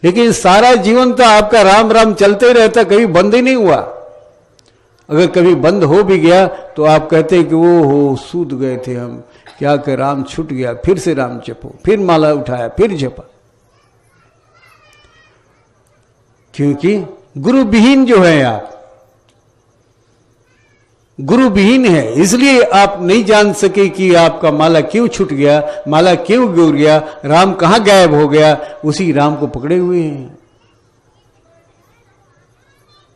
[SPEAKER 1] लेकिन सारा जीवन तो आपका राम राम चलते रहता, कभी बंद ही नहीं हुआ। अगर कभी बंद हो भी गया तो आप कहते हैं कि वो हो सूद गए थे हम, क्या कि राम छूट गया, फिर से राम जपो, फिर माला उठाया, फिर जपा। क्योंकि गुरु विहीन जो है, आप गुरु विहीन है, इसलिए आप नहीं जान सके कि आपका माला क्यों छूट गया, माला क्यों गिर गया, राम कहां गायब हो गया। उसी राम को पकड़े हुए हैं।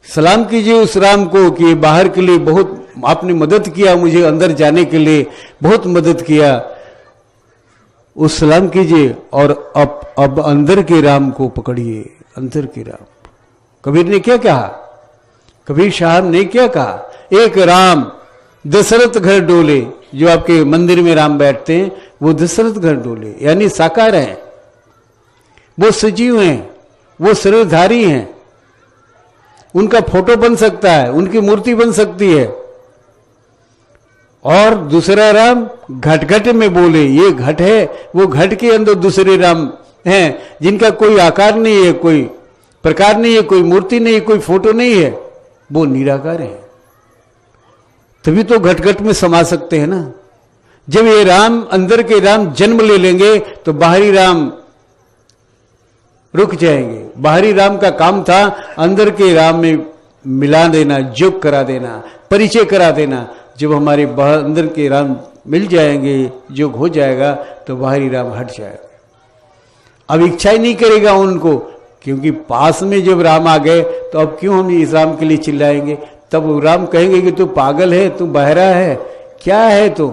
[SPEAKER 1] सलाम कीजिए उस राम को कि बाहर के लिए बहुत आपने मदद किया, मुझे अंदर जाने के लिए बहुत मदद किया, उस सलाम कीजिए। और अब अंदर के राम को पकड़िए, अंदर के राम। कबीर ने क्या कहा, कबीर साहब ने क्या कहा, एक राम दशरथ घर डोले। जो आपके मंदिर में राम बैठते हैं वो दशरथ घर डोले, यानी साकार हैं, वो सजीव हैं, वो शरीरधारी हैं, उनका फोटो बन सकता है, उनकी मूर्ति बन सकती है। और दूसरा राम घट घट में बोले, ये घट है, वो घट के अंदर दूसरे राम हैं जिनका कोई आकार नहीं है, कोई प्रकार नहीं है, कोई मूर्ति नहीं है, कोई फोटो नहीं है, वो निराकार है। तभी तो घट घट में समा सकते हैं ना। जब ये राम, अंदर के राम जन्म ले लेंगे तो बाहरी राम रुक जाएंगे। बाहरी राम का काम था अंदर के राम में मिला देना, जोग करा देना, परिचय करा देना। जब हमारे अंदर के राम मिल जाएंगे, जोग हो जाएगा, तो बाहरी राम हट जाएगा। अब इच्छा ही नहीं करेगा उनको, क्योंकि पास में जब राम आ गए तो अब क्यों हम इस राम के लिए चिल्लाएंगे। तब राम कहेंगे कि तू पागल है, तू बहरा है, क्या है तू,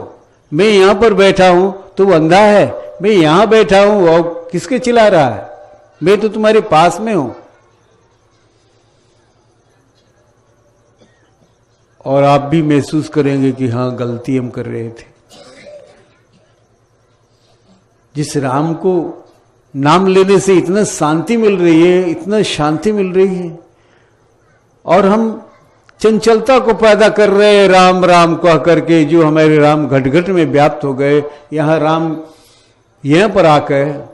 [SPEAKER 1] मैं यहां पर बैठा हूं, तू अंधा है, मैं यहां बैठा हूं और किसके चिल्ला रहा है, मैं तो तुम्हारे पास में हूं। और आप भी महसूस करेंगे कि हाँ गलती हम कर रहे थे। जिस राम को नाम लेने से इतना शांति मिल रही है, इतना शांति मिल रही है, और हम चंचलता को पैदा कर रहे हैं राम राम कह करके, जो हमारे राम घट घट में व्याप्त हो गए। यहाँ राम यहाँ पर आकर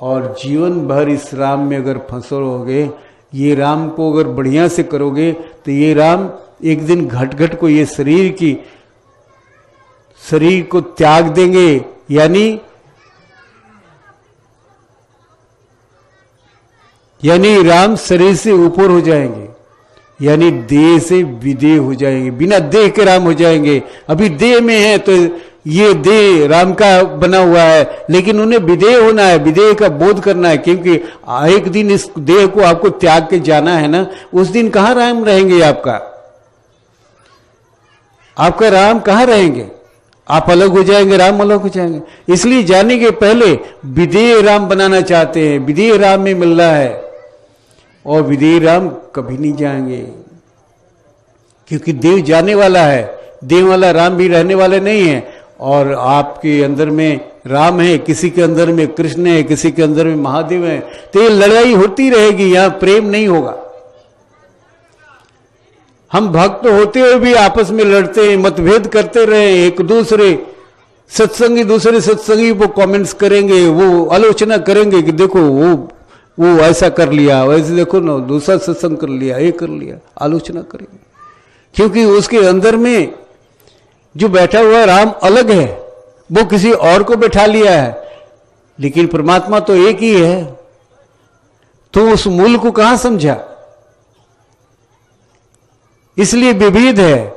[SPEAKER 1] और जीवन भर इस राम में अगर फंसोगे, ये राम को अगर बढ़िया से करोगे तो ये राम एक दिन घट घट को, ये शरीर को त्याग देंगे, यानी राम शरीर से ऊपर हो जाएंगे, यानी देह से विदेह हो जाएंगे, बिना देह के राम हो जाएंगे। अभी देह में है तो ये देह राम का बना हुआ है, लेकिन उन्हें विदेह होना है, विदेह का बोध करना है, क्योंकि एक दिन इस देह को आपको त्याग के जाना है ना। उस दिन कहां राम रहेंगे? आपका राम कहां रहेंगे? आप अलग हो जाएंगे, राम अलग हो जाएंगे। इसलिए जाने के पहले विदेह राम बनाना चाहते हैं, विदेह राम में मिल रहा है, और विदेह राम कभी नहीं जाएंगे, क्योंकि देव जाने वाला है, देव वाला राम भी रहने वाले नहीं है। और आपके अंदर में राम है, किसी के अंदर में कृष्ण है, किसी के अंदर में महादेव है, तो ये लड़ाई होती रहेगी, यहां प्रेम नहीं होगा। हम भक्त होते हुए भी आपस में लड़ते हैं, मतभेद करते रहे, एक दूसरे सत्संगी दूसरे सत्संगी को कमेंट्स करेंगे, वो आलोचना करेंगे कि देखो वो ऐसा कर लिया, वैसे देखो ना दूसरा सत्संग कर लिया, ये कर लिया, आलोचना करेंगे, क्योंकि उसके अंदर में जो बैठा हुआ राम अलग है, वो किसी और को बैठा लिया है, लेकिन परमात्मा तो एक ही है। तो उस मूल को कहां समझा? इसलिए विभेद है।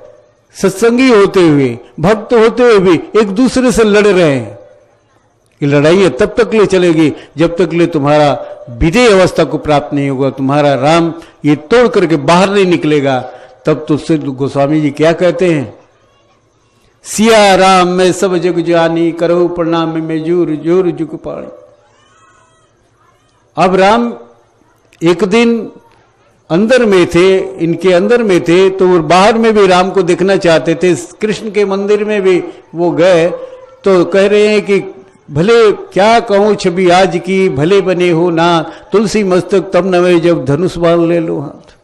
[SPEAKER 1] सत्संगी होते हुए, भक्त होते हुए भी एक दूसरे से लड़ रहे हैं। ये लड़ाई तब तक ले चलेगी जब तक ले तुम्हारा विदेह अवस्था को प्राप्त नहीं होगा, तुम्हारा राम ये तोड़ करके बाहर नहीं निकलेगा। तब तो सिद्ध गोस्वामी जी क्या कहते हैं? सिया राम मैं सब जग जानी, करो प्रणाम में जोर जोर जुग पाणी। अब राम एक दिन अंदर में थे, इनके अंदर में थे, तो वो बाहर में भी राम को देखना चाहते थे। कृष्ण के मंदिर में भी वो गए तो कह रहे हैं कि भले क्या कहूं छवि आज की, भले बने हो ना तुलसी मस्तक तब नवे जब धनुष बाण ले लो हाथ।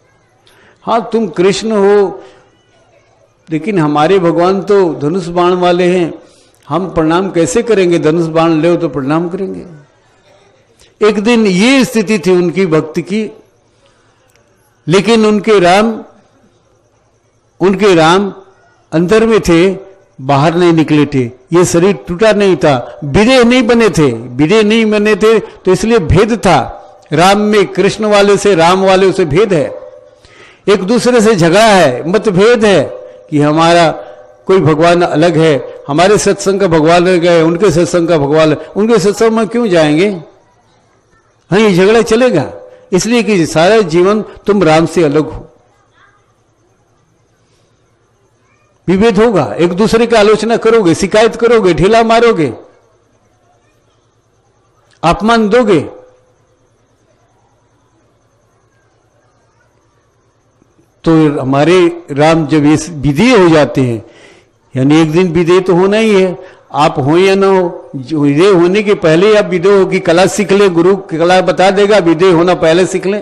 [SPEAKER 1] हाँ तुम कृष्ण हो, लेकिन हमारे भगवान तो धनुष बाण वाले हैं, हम प्रणाम कैसे करेंगे? धनुष बाण ले तो प्रणाम करेंगे। एक दिन ये स्थिति थी उनकी भक्ति की, लेकिन उनके राम अंदर में थे, बाहर नहीं निकले थे। ये शरीर टूटा नहीं था, विदेह नहीं बने थे, विदेह नहीं बने थे, तो इसलिए भेद था राम में। कृष्ण वाले से, राम वाले से भेद है, एक दूसरे से झगड़ा है, मतभेद है कि हमारा कोई भगवान अलग है, हमारे सत्संग का भगवान अलग है, उनके सत्संग का भगवान, उनके सत्संग में क्यों जाएंगे? हाँ ये झगड़ा चलेगा, इसलिए कि सारा जीवन तुम राम से अलग हो। विभेद होगा, एक दूसरे की आलोचना करोगे, शिकायत करोगे, ढीला मारोगे, अपमान दोगे। तो हमारे राम जब ये विदेह हो जाते हैं, यानी एक दिन विदेह तो होना ही है, आप हो या ना हो, विदेह होने के पहले आप विदेह की कला सीख ले, गुरु कला बता देगा, विदेह होना पहले सीख ले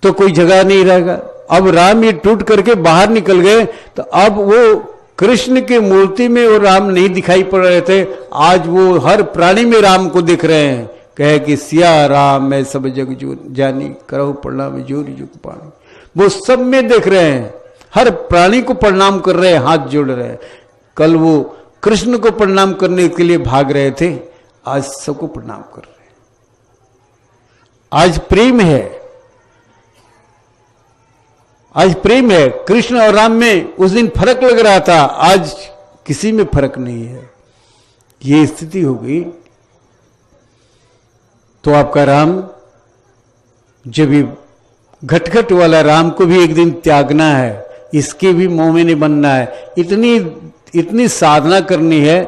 [SPEAKER 1] तो कोई जगह नहीं रहेगा। अब राम ये टूट करके बाहर निकल गए, तो अब वो कृष्ण की मूर्ति में वो राम नहीं दिखाई पड़ रहे थे, आज वो हर प्राणी में राम को देख रहे हैं। कहे कि सिया राम मैं सब जग जानी, करो प्रणाम जोर जुग पाणी। वो सब में देख रहे हैं, हर प्राणी को प्रणाम कर रहे हैं, हाथ जोड़ रहे हैं। कल वो कृष्ण को प्रणाम करने के लिए भाग रहे थे, आज सबको प्रणाम कर रहे हैं। आज प्रेम है, आज प्रेम है। कृष्ण और राम में उस दिन फर्क लग रहा था, आज किसी में फर्क नहीं है। ये स्थिति हो गई। तो आपका राम जब ये घटघट वाला राम को भी एक दिन त्यागना है, इसके भी मोह में नहीं बनना है। इतनी साधना करनी है,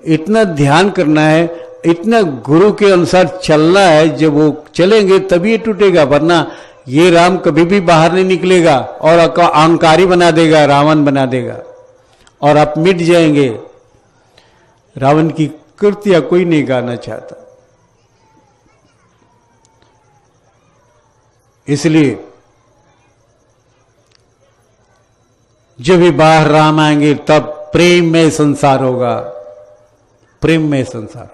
[SPEAKER 1] इतना ध्यान करना है, इतना गुरु के अनुसार चलना है। जब वो चलेंगे तभी ये टूटेगा, वरना ये राम कभी भी बाहर नहीं निकलेगा और अहंकारी बना देगा, रावण बना देगा और आप मिट जाएंगे। रावण की कृतियां कोई नहीं गाना चाहता। इसलिए जब भी बाहर राम आएंगे तब प्रेम में संसार होगा, प्रेम में संसार।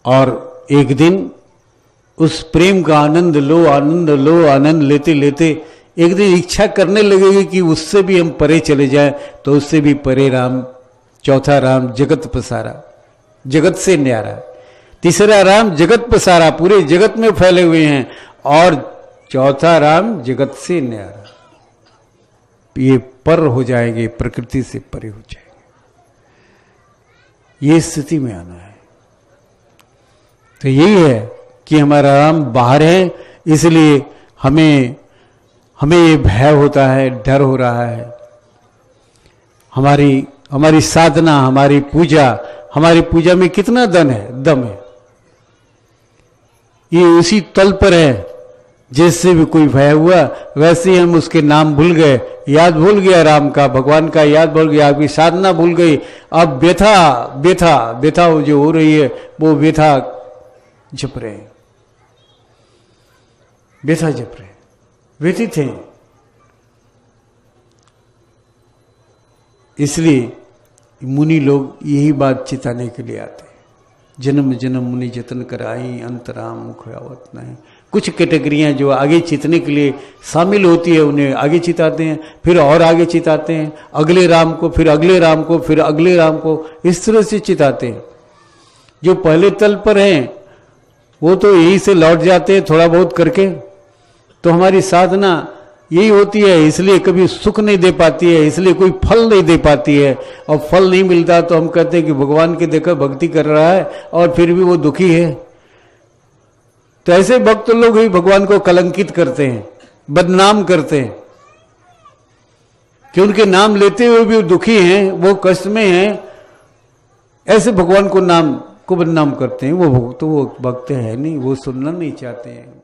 [SPEAKER 1] और एक दिन उस प्रेम का आनंद लो, आनंद लो, आनंद लेते लेते एक दिन इच्छा करने लगेगी कि उससे भी हम परे चले जाएं, तो उससे भी परे राम, चौथा राम जगत पसारा, जगत से न्यारा। तीसरा राम जगत पसारा, पूरे जगत में फैले हुए हैं। और चौथा राम जगत से न्यारा, ये पर हो जाएंगे, प्रकृति से परे हो जाएंगे। ये स्थिति में आना है। तो यही है कि हमारा राम बाहर है, इसलिए हमें ये भय होता है, डर हो रहा है। हमारी साधना, हमारी पूजा में कितना दम है। ये उसी तल पर है। जैसे भी कोई भय हुआ वैसे ही हम उसके नाम भूल गए, याद भूल गया राम का, भगवान का याद भूल गया, आपकी साधना भूल गई। अब व्यथा जो हो रही है वो व्यथा जप रहे हैं, व्यथा जप रहे, व्यथित हैं। इसलिए मुनि लोग यही बात चिताने के लिए आते हैं। जन्म जन्म मुनि जतन कराई, अंतराम मुख आवत नहीं। कुछ कैटेगरियां जो आगे चितने के लिए शामिल होती है उन्हें आगे चिताते हैं, फिर और आगे चिताते हैं, अगले राम को, फिर अगले राम को, फिर अगले राम को, इस तरह से चिताते हैं। जो पहले तल पर हैं वो तो यहीं से लौट जाते हैं थोड़ा बहुत करके। तो हमारी साधना यही होती है, इसलिए कभी सुख नहीं दे पाती है, इसलिए कोई फल नहीं दे पाती है। और फल नहीं मिलता तो हम कहते हैं कि भगवान की देखो भक्ति कर रहा है और फिर भी वो दुखी है। तो ऐसे भक्त लोग ही भगवान को कलंकित करते हैं, बदनाम करते हैं, कि उनके नाम लेते हुए भी वो दुखी हैं, वो कष्ट में हैं। ऐसे भगवान को बदनाम करते हैं। वो भक्त है नहीं, वो सुनना नहीं चाहते हैं।